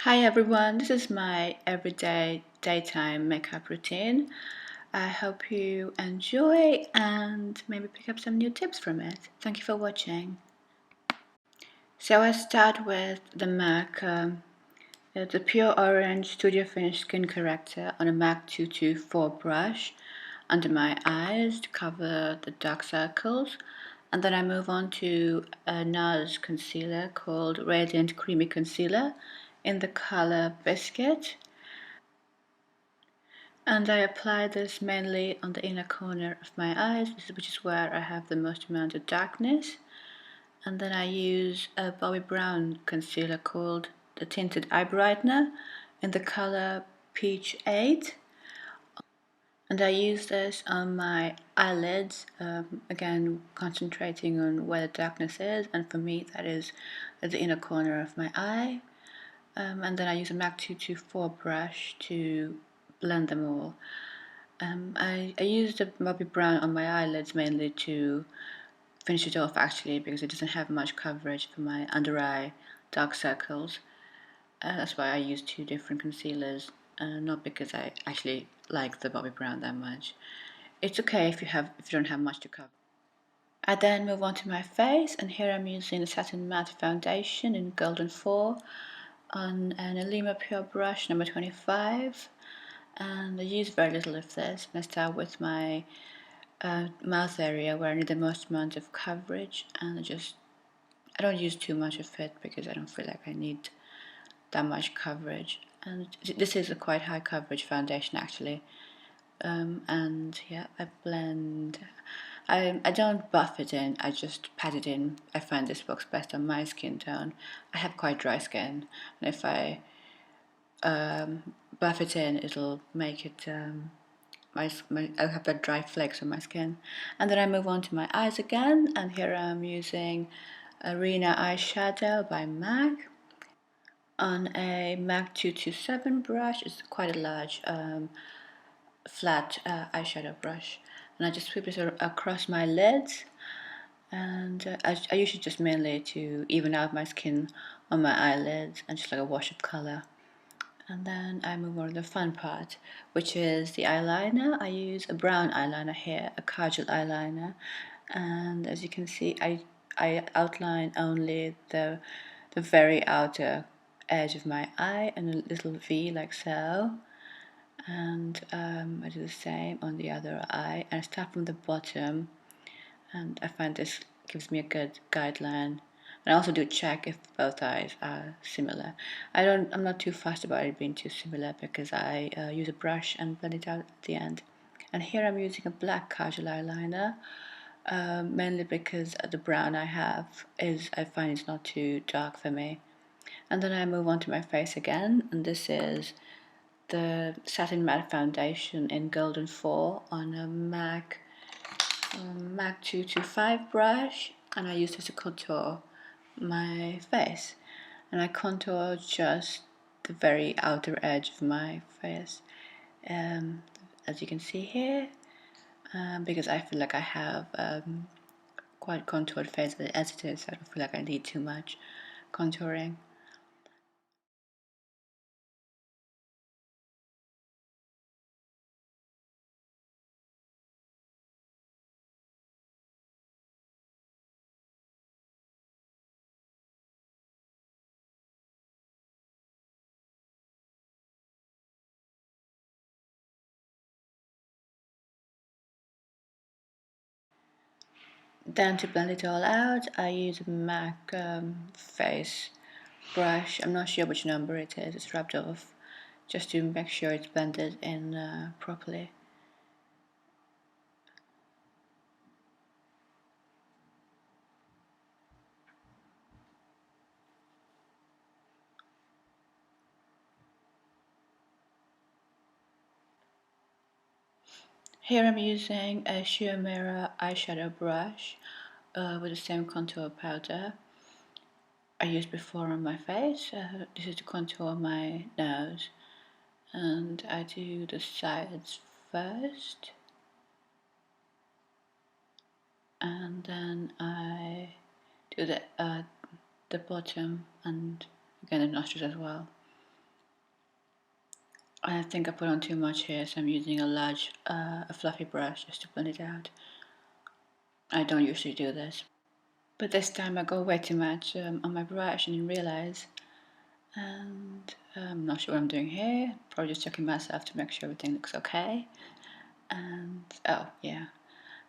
Hi everyone, this is my everyday daytime makeup routine. I hope you enjoy and maybe pick up some new tips from it. Thank you for watching. So I start with the MAC, the Pure Orange Studio Finish Skin Corrector on a MAC 224 brush under my eyes to cover the dark circles. And then I move on to a Nars concealer called Radiant Creamy Concealer in the color Biscuit. And I apply this mainly on the inner corner of my eyes, which is where I have the most amount of darkness. And then I use a Bobbi brown concealer called the Tinted Eye Brightener in the color Peach 8. And I use this on my eyelids, again concentrating on where the darkness is, and for me that is at the inner corner of my eye. And then I use a MAC 224 brush to blend them all. I use the Bobbi brown on my eyelids mainly to finish it off actually, because it doesn't have much coverage for my under eye dark circles. That's why I use two different concealers, not because I actually like the Bobbi brown that much. It's okay if you don't have much to cover. I then move on to my face, and here I'm using the Satin Matte Foundation in Golden 4 on an Alima Pure Brush number 25. And I use very little of this, and I start with my mouth area where I need the most amount of coverage, and I don't use too much of it because I don't feel like I need that much coverage. And this is a quite high coverage foundation actually. And yeah, I blend. I don't buff it in, I just pat it in. I find this works best on my skin tone. I have quite dry skin, and if I buff it in, it'll make it I'll have that dry flakes on my skin. And then I move on to my eyes again, and here I'm using Arena eyeshadow by MAC on a MAC 227 brush. It's quite a large flat eyeshadow brush, and I just sweep it across my lids. And I usually just mainly to even out my skin on my eyelids, and just like a wash of color. And then I move on to the fun part, which is the eyeliner. I use a brown eyeliner here, a Kajal eyeliner, and as you can see, I outline only the very outer edge of my eye and a little V like so. And I do the same on the other eye, and I start from the bottom, and I find this gives me a good guideline. And I also do check if both eyes are similar. I'm not too fussed about it being too similar because I use a brush and blend it out at the end. And here I'm using a black Kajal eyeliner, mainly because the brown I have I find it's not too dark for me. And then I move on to my face again, and this is the Satin Matte Foundation in Golden 4 on a MAC 225 brush, and I use this to contour my face. And I contour just the very outer edge of my face, um, as you can see here, because I feel like I have quite contoured face as it is. I don't feel like I need too much contouring. Then to blend it all out, I use a MAC face brush. I'm not sure which number it is, it's rubbed off, just to make sure it's blended in properly. Here I'm using a Sheer Mirror eyeshadow brush with the same contour powder I used before on my face. This is to contour my nose, and I do the sides first, and then I do the bottom and again the nostrils as well. I think I put on too much here, so I'm using a large, a fluffy brush just to blend it out. I don't usually do this, but this time I go way too much on my brush and didn't realize. And I'm not sure what I'm doing here. Probably just checking myself to make sure everything looks okay. And oh yeah,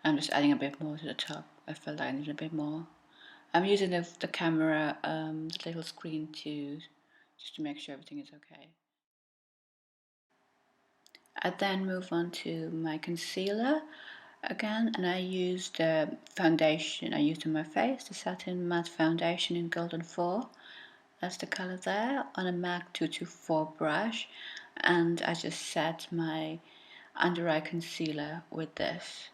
I'm just adding a bit more to the top. I felt like I needed a bit more. I'm using the camera, the little screen too, just to make sure everything is okay. I then move on to my concealer again, and I use the foundation I used on my face, the Satin Matte Foundation in Golden 4. That's the color there, on a MAC 224 brush, and I just set my under eye concealer with this.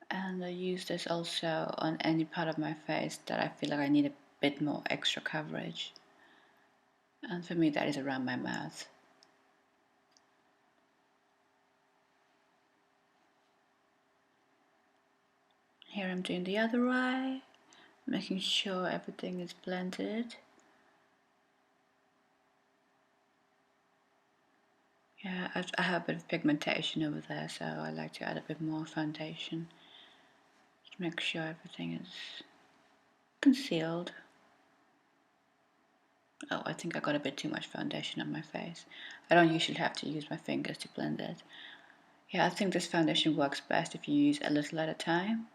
And I use this also on any part of my face that I feel like I need a bit more extra coverage. And for me, that is around my mouth. Here I'm doing the other eye, making sure everything is blended. Yeah, I have a bit of pigmentation over there, so I like to add a bit more foundation to make sure everything is concealed. Oh, I think I got a bit too much foundation on my face. I don't usually have to use my fingers to blend it. Yeah, I think this foundation works best if you use a little at a time.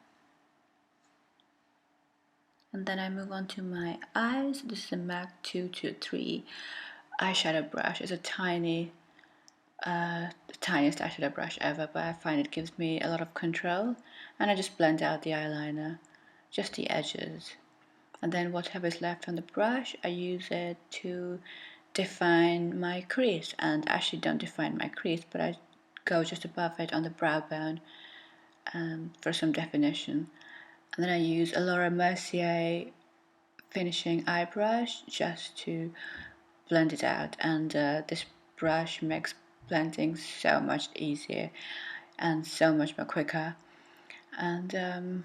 And then I move on to my eyes. This is a MAC 223 eyeshadow brush. It's a tiny, the tiniest eyeshadow brush ever, but I find it gives me a lot of control. And I just blend out the eyeliner, just the edges. And then whatever is left on the brush, I use it to define my crease. And actually don't define my crease, but I go just above it on the brow bone for some definition. And then I use a Laura Mercier finishing eye brush just to blend it out. And this brush makes blending so much easier and so much more quicker. And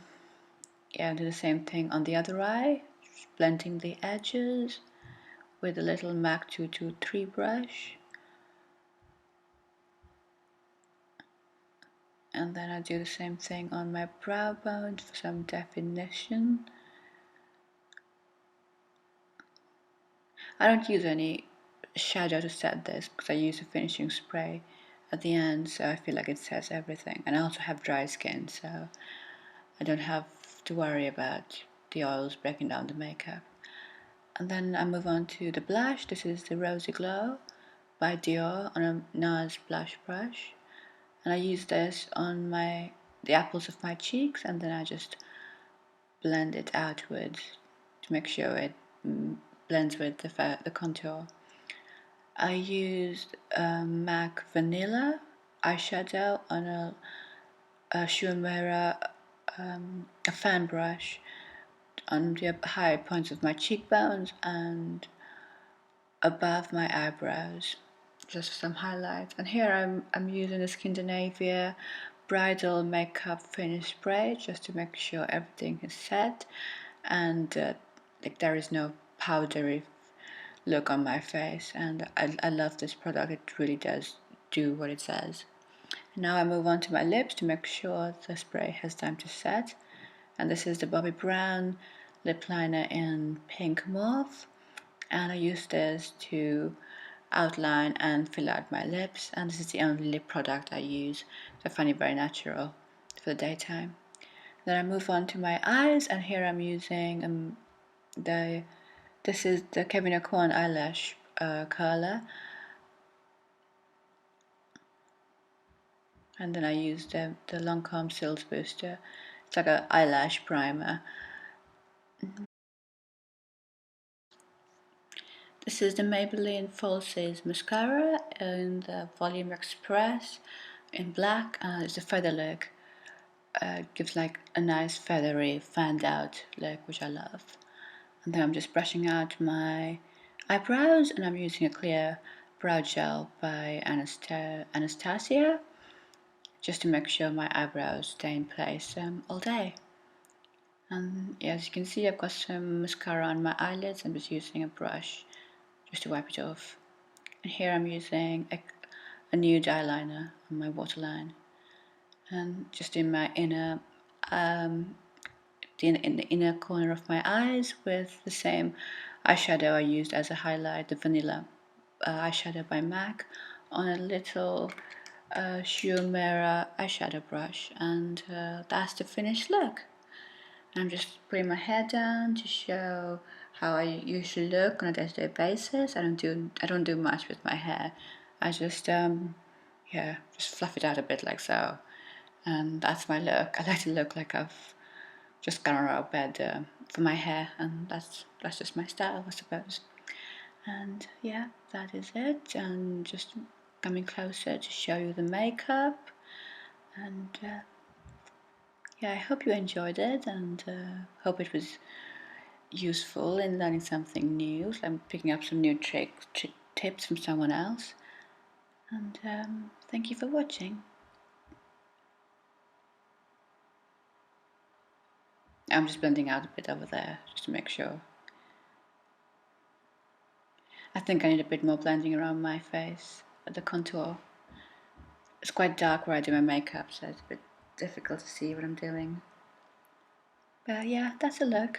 yeah, do the same thing on the other eye, just blending the edges with a little MAC 223 brush. And then I do the same thing on my brow bone for some definition. I don't use any shadow to set this because I use a finishing spray at the end, so I feel like it sets everything. And I also have dry skin, so I don't have to worry about the oils breaking down the makeup. And then I move on to the blush. This is the Rosy Glow by Dior on a Nars blush brush. And I use this on the apples of my cheeks, and then I just blend it outwards to make sure it blends with the contour. I used MAC Vanilla eyeshadow on a Shumera a fan brush on the high points of my cheekbones and above my eyebrows, just for some highlights. And here I'm using the Skindanavia Bridal Makeup Finish Spray just to make sure everything is set and like there is no powdery look on my face. And I love this product. It really does do what it says. Now I move on to my lips to make sure the spray has time to set. And this is the Bobbi Brown lip liner in pink mauve. And I use this to outline and fill out my lips. And this is the only lip product I use. So I find it very natural for the daytime. Then I move on to my eyes, and here I'm using this is the Kevyn Aucoin eyelash curler. And then I use the Lancome Cils Booster. It's like an eyelash primer. This is the Maybelline Falsies Mascara in the Volume Express in black. It's a feather look. Gives like a nice feathery fanned out look, which I love. And then I'm just brushing out my eyebrows, and I'm using a clear brow gel by Anastasia just to make sure my eyebrows stay in place all day. And yeah, as you can see, I've got some mascara on my eyelids. I'm just using a brush just to wipe it off. And here I'm using a nude eyeliner on my waterline, and just in my inner, in the inner corner of my eyes with the same eyeshadow I used as a highlight, the vanilla eyeshadow by MAC, on a little Shumera eyeshadow brush, and that's the finished look. I'm just putting my hair down to show how I usually look on a day-to-day basis. I don't do much with my hair. I just just fluff it out a bit like so, and that's my look. I like to look like I've just gotten out of bed for my hair, and that's just my style, I suppose. And yeah, that is it. And just coming closer to show you the makeup, and yeah, I hope you enjoyed it, and hope it was useful in learning something new. So I'm picking up some new tips from someone else. And thank you for watching. I'm just blending out a bit over there just to make sure. I think I need a bit more blending around my face, the contour. It's quite dark where I do my makeup, so it's a bit difficult to see what I'm doing. But yeah, that's a look.